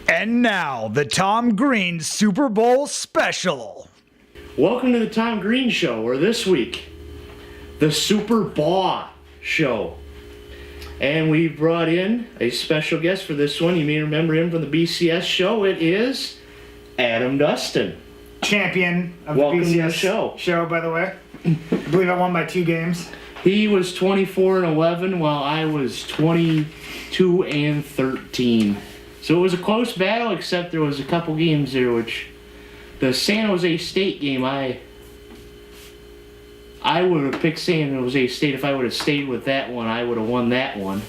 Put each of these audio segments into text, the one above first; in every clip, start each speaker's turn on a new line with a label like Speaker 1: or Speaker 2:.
Speaker 1: And now, the Tom Green Super Bowl Special.
Speaker 2: Welcome to the Tom Green Show, where this week, the Super Bowl Show. And we brought in a special guest for this one. You may remember him from the BCS show. It is Adam Dustin.
Speaker 1: Champion of
Speaker 2: Welcome
Speaker 1: the
Speaker 2: to the
Speaker 1: BCS show, by the way. I believe I won by 2 games.
Speaker 2: He was 24-11, while I was 22-13. So it was a close battle, except there was a couple games there, which the San Jose State game, I would have picked San Jose State. If I would have stayed with that one, I would have won that one.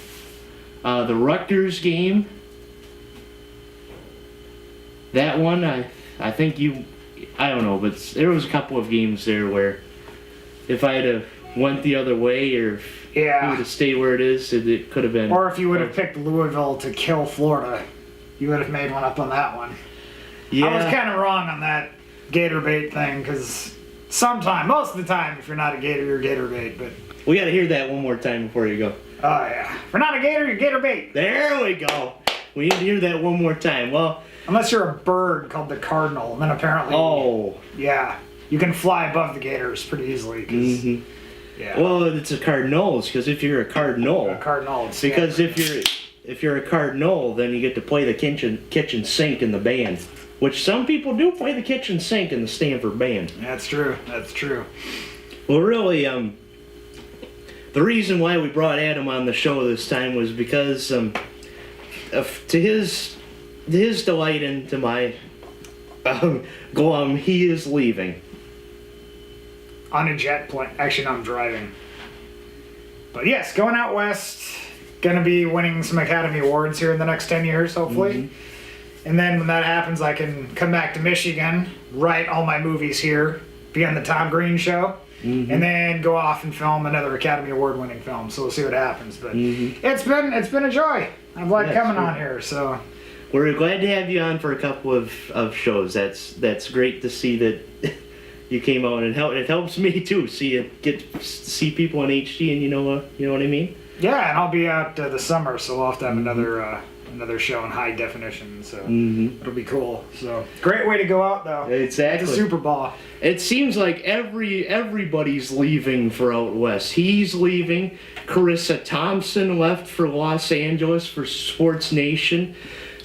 Speaker 2: The Rutgers game, that one, I think I don't know, but there was a couple of games there where if I had have went the other way, or if you would have stayed where it is, it could have been.
Speaker 1: Or if you would have picked Louisville to kill Florida, you would have made one up on that one.
Speaker 2: Yeah.
Speaker 1: I was kind of wrong on that Gator bait thing, because most of the time, if you're not a Gator, you're Gator bait. But
Speaker 2: we got to hear that one more time before you go.
Speaker 1: Oh, yeah. If you're not a Gator, you're Gator bait.
Speaker 2: There we go. We need to hear that one more time. Well,
Speaker 1: unless you're a bird called the cardinal, and then apparently...
Speaker 2: Oh.
Speaker 1: Yeah. You can fly above the Gators pretty easily.
Speaker 2: Mm-hmm.
Speaker 1: Yeah.
Speaker 2: Well, it's a Cardinals, because if you're a Cardinal... Because if you're a Cardinal, then you get to play the kitchen sink in the band. Which some people do play the kitchen sink in the Stanford band.
Speaker 1: That's true.
Speaker 2: Well, really, the reason why we brought Adam on the show this time was because, to his delight and to my glum, he is leaving.
Speaker 1: On a jet plane. Actually, no, I'm driving. But yes, going out west. Going to be winning some Academy Awards here in the next 10 years, hopefully. Mm-hmm. And then when that happens, I can come back to Michigan, write all my movies here, be on the Tom Green Show, and then go off and film another Academy Award-winning film. So we'll see what happens. But it's been a joy. I've liked coming on here. So
Speaker 2: we're glad to have you on for a couple of shows. That's great to see that you came out, and it helps me too. See people in HD, and you know what I mean.
Speaker 1: Yeah, and I'll be out this summer, so we'll have to have another show in high definition. So it'll be cool. So great way to go out, though.
Speaker 2: Exactly.
Speaker 1: The Super Bowl.
Speaker 2: It seems like everybody's leaving for out west. He's leaving. Carissa Thompson left for Los Angeles for Sports Nation.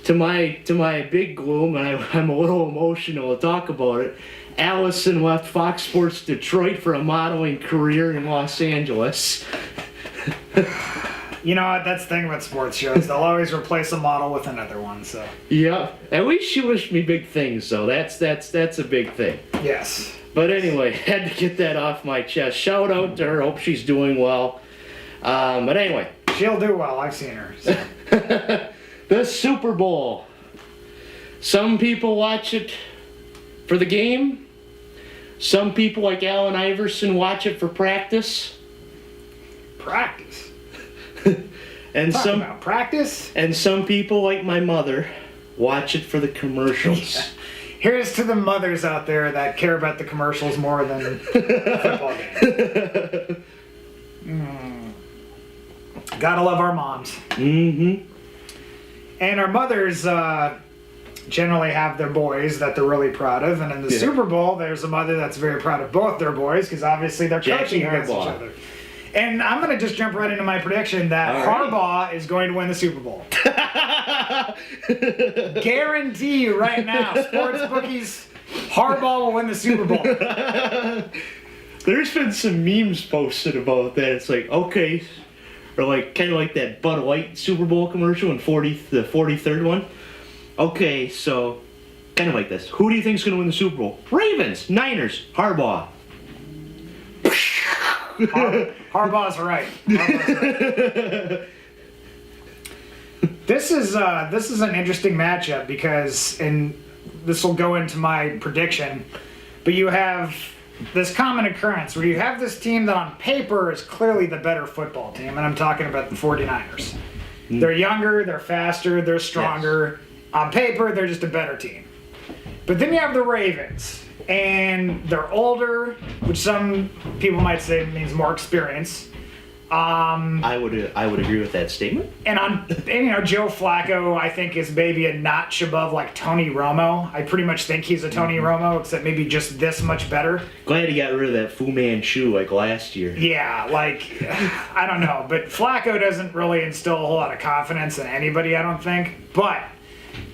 Speaker 2: To my big gloom, and I'm a little emotional to talk about it, Allison left Fox Sports Detroit for a modeling career in Los Angeles.
Speaker 1: You know what? That's the thing about sports shows. They'll always replace a model with another one. So
Speaker 2: yeah, at least she wished me big things. So that's a big thing.
Speaker 1: Yes.
Speaker 2: But anyway, had to get that off my chest. Shout out to her. Hope she's doing well. But anyway,
Speaker 1: she'll do well. I've seen her. So.
Speaker 2: The Super Bowl. Some people watch it for the game. Some people, like Allen Iverson, watch it for practice.
Speaker 1: Practice?
Speaker 2: And
Speaker 1: about practice?
Speaker 2: And some people, like my mother, watch it for the commercials.
Speaker 1: Yeah. Here's to the mothers out there that care about the commercials more than the football game. Gotta love our moms.
Speaker 2: Mm-hmm.
Speaker 1: And our mothers generally have their boys that they're really proud of. And in the Super Bowl, there's a mother that's very proud of both their boys, because obviously they're coaching against each other. And I'm going to just jump right into my prediction that Harbaugh is going to win the Super Bowl. Guarantee you right now, sports bookies, Harbaugh will win the Super Bowl.
Speaker 2: There's been some memes posted about that. It's like, okay, or like kind of like that Bud Light Super Bowl commercial in the 43rd one. Okay, so kind of like this. Who do you think is going to win the Super Bowl? Ravens, Niners, Harbaugh.
Speaker 1: Harbaugh's right. This is an interesting matchup because, and this will go into my prediction, but you have this common occurrence where you have this team that on paper is clearly the better football team, and I'm talking about the 49ers. They're younger, they're faster, they're stronger. Yes. On paper, they're just a better team. But then you have the Ravens. And they're older, which some people might say means more experience.
Speaker 2: I would agree with that statement.
Speaker 1: And Joe Flacco, I think, is maybe a notch above like Tony Romo. I pretty much think he's a Tony Romo, except maybe just this much better.
Speaker 2: Glad he got rid of that Fu Manchu like last year.
Speaker 1: Yeah, like, I don't know. But Flacco doesn't really instill a whole lot of confidence in anybody, I don't think. But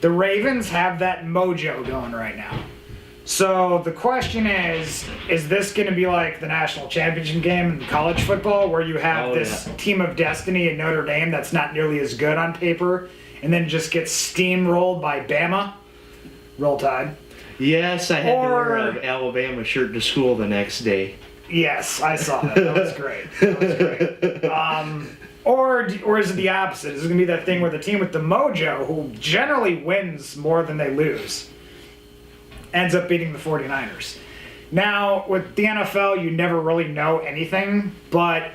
Speaker 1: the Ravens have that mojo going right now. So the question is this going to be like the national championship game in college football where you have this team of destiny in Notre Dame that's not nearly as good on paper and then just gets steamrolled by Bama? Roll Tide.
Speaker 2: Yes, I had to wear an Alabama shirt to school the next day.
Speaker 1: Yes, I saw that. That was great. Or is it the opposite? Is it going to be that thing where the team with the mojo, who generally wins more than they lose, ends up beating the 49ers. Now, with the NFL, you never really know anything, but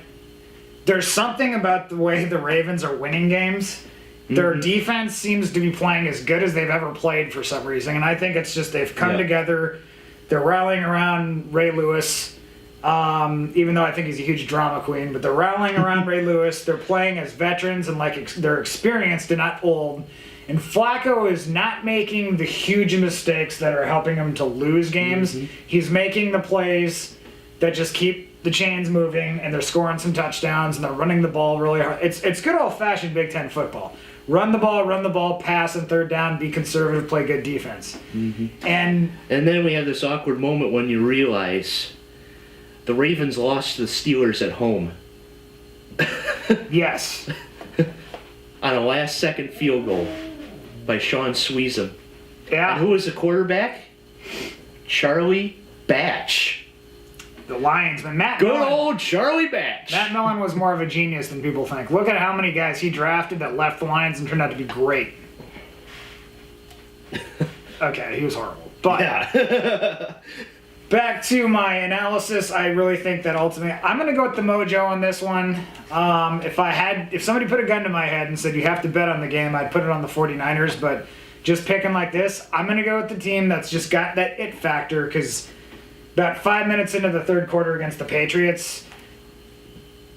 Speaker 1: there's something about the way the Ravens are winning games. Their defense seems to be playing as good as they've ever played for some reason, and I think it's just they've come together. They're rallying around Ray Lewis, even though I think he's a huge drama queen, but they're rallying around Ray Lewis. They're playing as veterans and like they're experienced and not old. And Flacco is not making the huge mistakes that are helping him to lose games. He's making the plays that just keep the chains moving, and they're scoring some touchdowns, and they're running the ball really hard. It's good old-fashioned Big Ten football. Run the ball, pass and third down, be conservative, play good defense. And
Speaker 2: then we have this awkward moment when you realize the Ravens lost to the Steelers at home.
Speaker 1: Yes.
Speaker 2: On a last-second field goal by Sean Sweezum.
Speaker 1: Yeah.
Speaker 2: And who was the quarterback? Charlie Batch.
Speaker 1: The Lions, man.
Speaker 2: Good old Charlie Batch.
Speaker 1: Matt Millen was more of a genius than people think. Look at how many guys he drafted that left the Lions and turned out to be great. Okay, he was horrible. But back to my analysis, I really think that ultimately I'm going to go with the mojo on this one. If somebody put a gun to my head and said you have to bet on the game, I'd put it on the 49ers, but just picking like this, I'm going to go with the team that's just got that it factor, because about 5 minutes into the third quarter against the Patriots,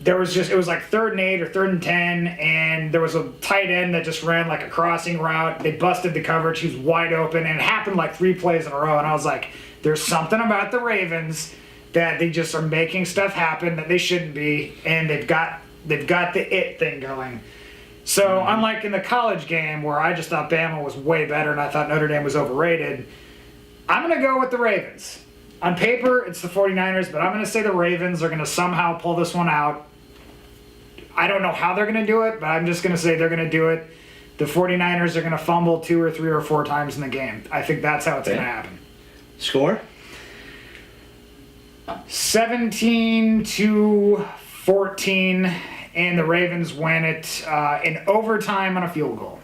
Speaker 1: it was like 3rd and 8 or 3rd and 10, and there was a tight end that just ran like a crossing route. They busted the coverage. He was wide open, and it happened like 3 plays in a row, and I was like, there's something about the Ravens that they just are making stuff happen that they shouldn't be, and they've got the it thing going. So unlike in the college game where I just thought Bama was way better and I thought Notre Dame was overrated, I'm going to go with the Ravens. On paper, it's the 49ers, but I'm going to say the Ravens are going to somehow pull this one out. I don't know how they're going to do it, but I'm just going to say they're going to do it. The 49ers are going to fumble 2 or 3 or 4 times in the game. I think that's how it's going to happen.
Speaker 2: Score?
Speaker 1: 17-14, and the Ravens win it in overtime on a field goal.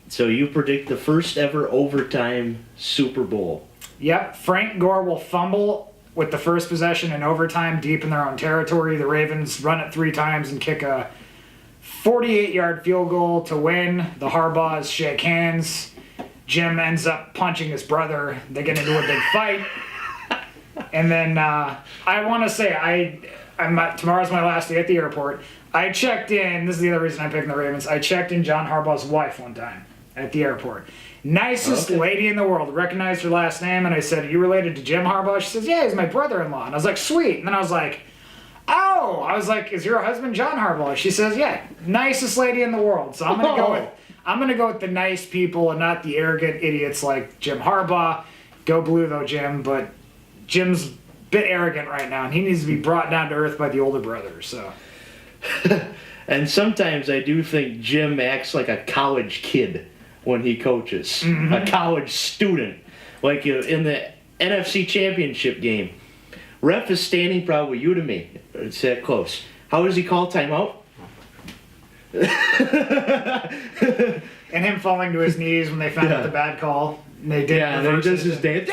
Speaker 2: So you predict the first ever overtime Super Bowl.
Speaker 1: Yep, Frank Gore will fumble with the first possession in overtime deep in their own territory. The Ravens run it 3 times and kick a 48-yard field goal to win. The Harbaughs shake hands. Jim ends up punching his brother. They get into a big fight. And then I want to say, tomorrow's my last day at the airport. I checked in. This is the other reason I'm picking the Ravens. I checked in John Harbaugh's wife one time at the airport. Nicest lady in the world. Recognized her last name, and I said, "Are you related to Jim Harbaugh?" She says, "Yeah, he's my brother-in-law." And I was like, "Sweet." And then I was like, "Oh," I was like, "Is your husband John Harbaugh?" She says, "Yeah, nicest lady in the world." So I'm gonna go with the nice people and not the arrogant idiots like Jim Harbaugh. Go blue though, Jim. But Jim's a bit arrogant right now, and he needs to be brought down to earth by the older brother. So.
Speaker 2: And sometimes I do think Jim acts like a college kid when he coaches, a college student. Like in the NFC Championship game, ref is standing probably you to me. It's that close. How does he call timeout?
Speaker 1: And him falling to his knees when they found out the bad call. And they did.
Speaker 2: Yeah, and then he does his dance.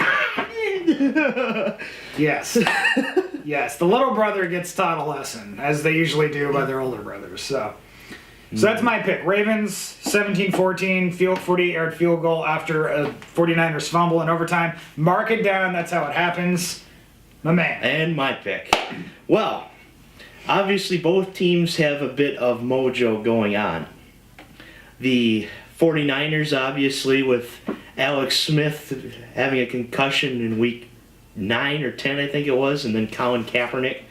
Speaker 1: Yes. Yes, the little brother gets taught a lesson, as they usually do by their older brothers. So that's my pick. Ravens, 17-14, 48-yard field goal after a 49ers fumble in overtime. Mark it down. That's how it happens. My man.
Speaker 2: And my pick. Well, obviously both teams have a bit of mojo going on. The 49ers, obviously, with Alex Smith having a concussion in week 9 or 10, I think it was, and then Colin Kaepernick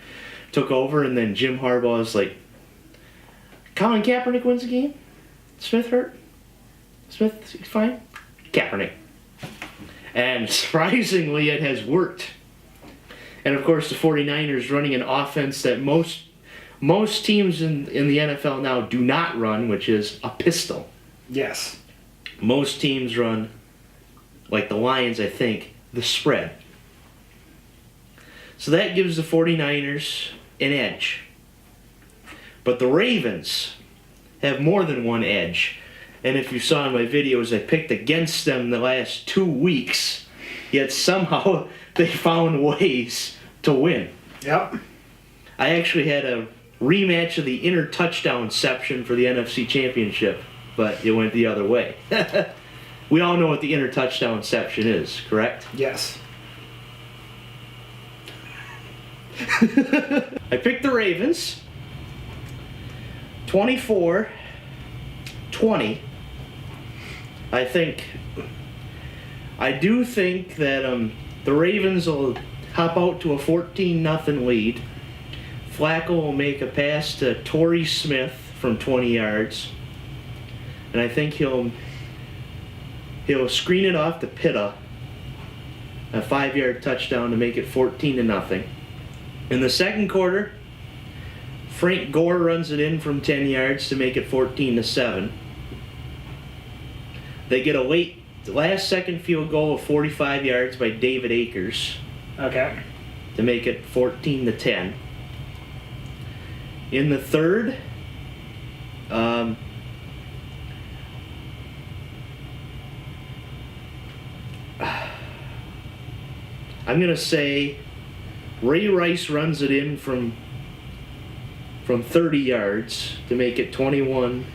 Speaker 2: took over, and then Jim Harbaugh is like, Colin Kaepernick wins the game? Smith hurt? Smith fine? Kaepernick. And surprisingly, it has worked. And of course, the 49ers running an offense that most teams in the NFL now do not run, which is a pistol.
Speaker 1: Yes.
Speaker 2: Most teams run, like the Lions, I think, the spread. So that gives the 49ers an edge. But the Ravens have more than one edge. And if you saw in my videos, I picked against them the last 2 weeks. Yet somehow they found ways to win.
Speaker 1: Yep.
Speaker 2: I actually had a rematch of the inner touchdownception for the NFC Championship, but it went the other way. We all know what the inner touchdownception is, correct?
Speaker 1: Yes.
Speaker 2: I picked the Ravens. 24-20. I do think that the Ravens will hop out to a 14-0 lead. Flacco will make a pass to Torrey Smith from 20 yards. And I think he'll screen it off to Pitta. A 5-yard touchdown to make it 14-0. In the second quarter, Frank Gore runs it in from 10 yards to make it 14-7. They get a last second field goal of 45 yards by David Akers
Speaker 1: Okay.
Speaker 2: to make it 14-10. In the third, I'm going to say Ray Rice runs it in from 30 yards to make it 21-14.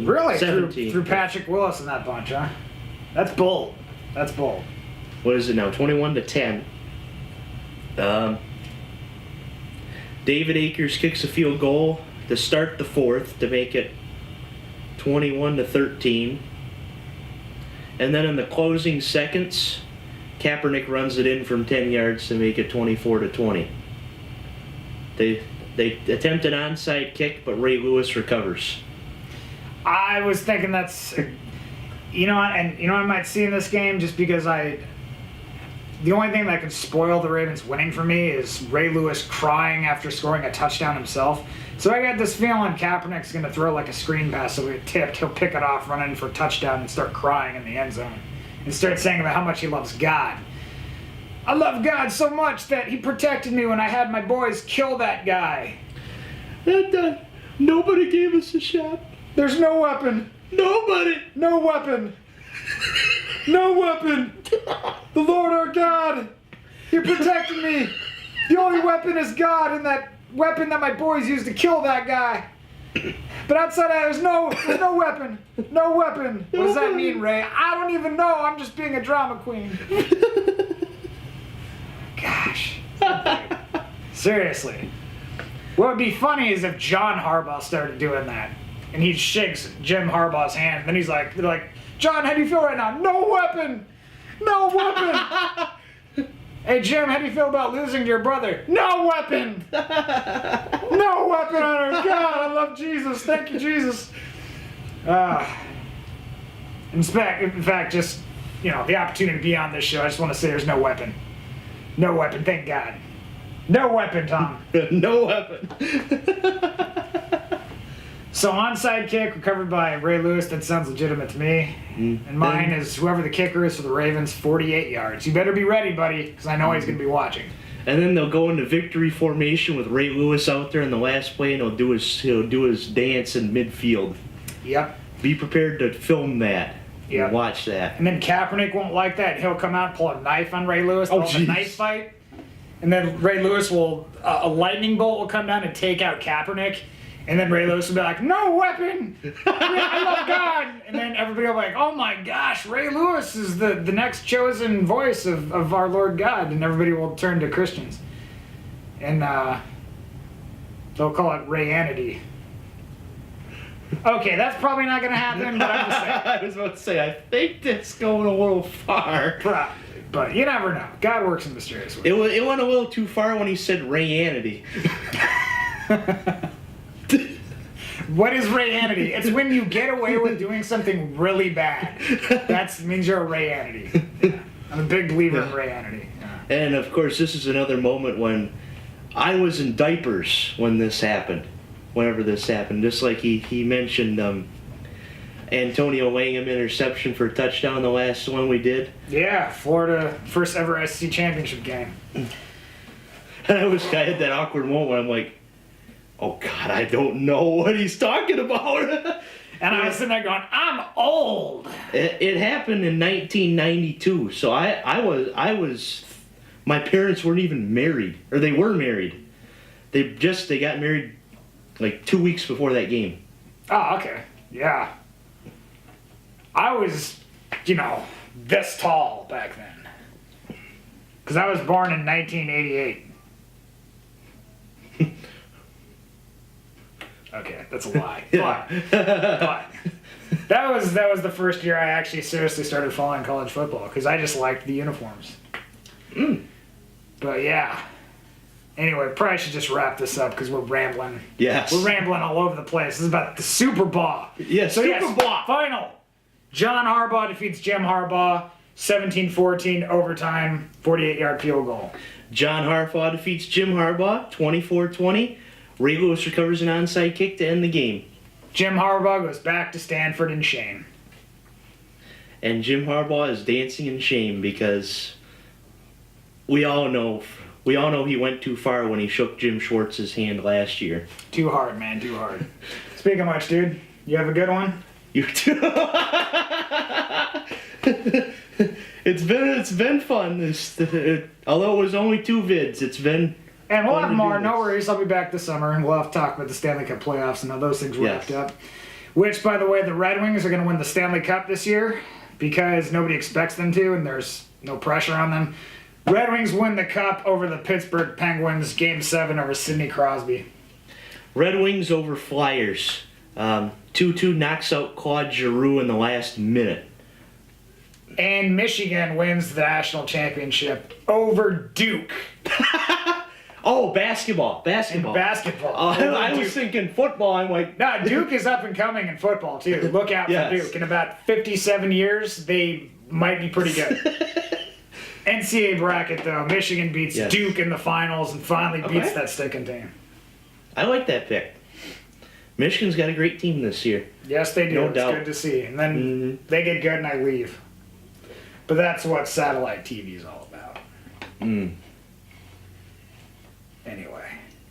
Speaker 1: Really?
Speaker 2: 17.
Speaker 1: Through Patrick Willis in that bunch, huh? That's bold. That's bold.
Speaker 2: What is it now? 21-10. David Akers kicks a field goal to start the fourth to make it 21-13. And then in the closing seconds, Kaepernick runs it in from 10 yards to make it 24-20. They attempt an onside kick, but Ray Lewis recovers.
Speaker 1: I was thinking that's, you know, and you know what I might see in this game, just because the only thing that could spoil the Ravens winning for me is Ray Lewis crying after scoring a touchdown himself. So I got this feeling Kaepernick's going to throw like a screen pass, so we get tipped, he'll pick it off, run in for a touchdown, and start crying in the end zone. And start saying about how much he loves God. I love God so much that he protected me when I had my boys kill that guy.
Speaker 2: And nobody gave us a shot.
Speaker 1: There's no weapon.
Speaker 2: Nobody.
Speaker 1: No weapon. No weapon. The Lord our God. He protected me. The only weapon is God, and that weapon that my boys used to kill that guy. But outside of that, there's no weapon. No weapon. What does that mean, Ray? I don't even know. I'm just being a drama queen. Gosh. Seriously. What would be funny is if John Harbaugh started doing that. And he shakes Jim Harbaugh's hand. And then they're like, John, how do you feel right now? No weapon. No weapon. Hey, Jim, how do you feel about losing to your brother? No weapon. No weapon on our God. I love Jesus. Thank you, Jesus. In fact, just, the opportunity to be on this show, I just want to say there's no weapon. No weapon, thank God. No weapon, Tom.
Speaker 2: No weapon.
Speaker 1: So onside kick recovered by Ray Lewis. That sounds legitimate to me. And mine is whoever the kicker is for the Ravens, 48 yards. You better be ready, buddy, because I know he's going to be watching.
Speaker 2: And then they'll go into victory formation with Ray Lewis out there in the last play, and he'll do his dance in midfield.
Speaker 1: Yep.
Speaker 2: Be prepared to film that.
Speaker 1: Yep.
Speaker 2: And watch that.
Speaker 1: And then Kaepernick won't like that. He'll come out and pull a knife on Ray Lewis.
Speaker 2: Oh,
Speaker 1: a knife fight. And then Ray Lewis will, a lightning bolt will come down and take out Kaepernick. And then Ray Lewis will be like, no weapon! I love God! And then everybody will be like, oh my gosh, Ray Lewis is the next chosen voice of our Lord God. And everybody will turn to Christians. And They'll call it Rayanity. Okay, that's probably not going to happen, but I'm just saying.
Speaker 2: I was about to say, I think that's going a little far.
Speaker 1: Probably. But you never know. God works in mysterious ways.
Speaker 2: It went a little too far when he said Rayanity.
Speaker 1: What is Rayanity? It's when you get away with doing something really bad. That means you're a Rayanity. Yeah. I'm a big believer in Rayanity. Yeah.
Speaker 2: And of course, this is another moment when I was in diapers when this happened. Whenever this happened, just like he mentioned Antonio Langham interception for a touchdown, the last one we did.
Speaker 1: Yeah, Florida first ever SEC championship game.
Speaker 2: And I had that awkward moment where I'm like, oh God, I don't know what he's talking about.
Speaker 1: And I was sitting there going, I'm old.
Speaker 2: It happened in 1992, so I was my parents weren't even married, or they were married. They got married like 2 weeks before that game.
Speaker 1: Oh, okay. Yeah. I was, this tall back then. Because I was born in 1988. Okay, that's a lie. But that was the first year I actually seriously started following college football because I just liked the uniforms. But yeah. Anyway, probably should just wrap this up because we're rambling.
Speaker 2: Yes.
Speaker 1: We're rambling all over the place. This is about the Super Bowl.
Speaker 2: Yes, Super Bowl.
Speaker 1: Final. John Harbaugh defeats Jim Harbaugh, 17-14, overtime, 48-yard field goal.
Speaker 2: John Harbaugh defeats Jim Harbaugh, 24-20. Ray Lewis recovers an onside kick to end the game.
Speaker 1: Jim Harbaugh goes back to Stanford in shame.
Speaker 2: And Jim Harbaugh is dancing in shame because we all know he went too far when he shook Jim Schwartz's hand last year. Too hard, man, too hard. Speaking of much, dude, you have a good one? You too. It's been fun. Although it was only 2 vids, it's been.
Speaker 1: And we'll have more. No worries. I'll be back this summer, and we'll have to talk about the Stanley Cup playoffs and how those things wrapped up. Which, by the way, the Red Wings are going to win the Stanley Cup this year because nobody expects them to, and there's no pressure on them. Red Wings win the Cup over the Pittsburgh Penguins, Game 7 over Sidney Crosby.
Speaker 2: Red Wings over Flyers. 2-2 knocks out Claude Giroux in the last minute.
Speaker 1: And Michigan wins the national championship over Duke.
Speaker 2: Oh, basketball.
Speaker 1: In basketball.
Speaker 2: I was thinking football. I'm like...
Speaker 1: No, Duke is up and coming in football, too. Look out for Duke. In about 57 years, they might be pretty good. NCAA bracket, though. Michigan beats Duke in the finals and finally beats that sticking team.
Speaker 2: I like that pick. Michigan's got a great team this year.
Speaker 1: Yes, they do.
Speaker 2: No
Speaker 1: it's
Speaker 2: doubt.
Speaker 1: Good to see. And then they get good and I leave. But that's what satellite TV is all about. Anyway.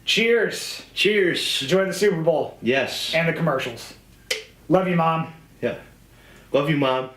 Speaker 1: Cheers.
Speaker 2: Cheers.
Speaker 1: Enjoy the Super Bowl.
Speaker 2: Yes.
Speaker 1: And the commercials. Love you, Mom.
Speaker 2: Yeah. Love you, Mom.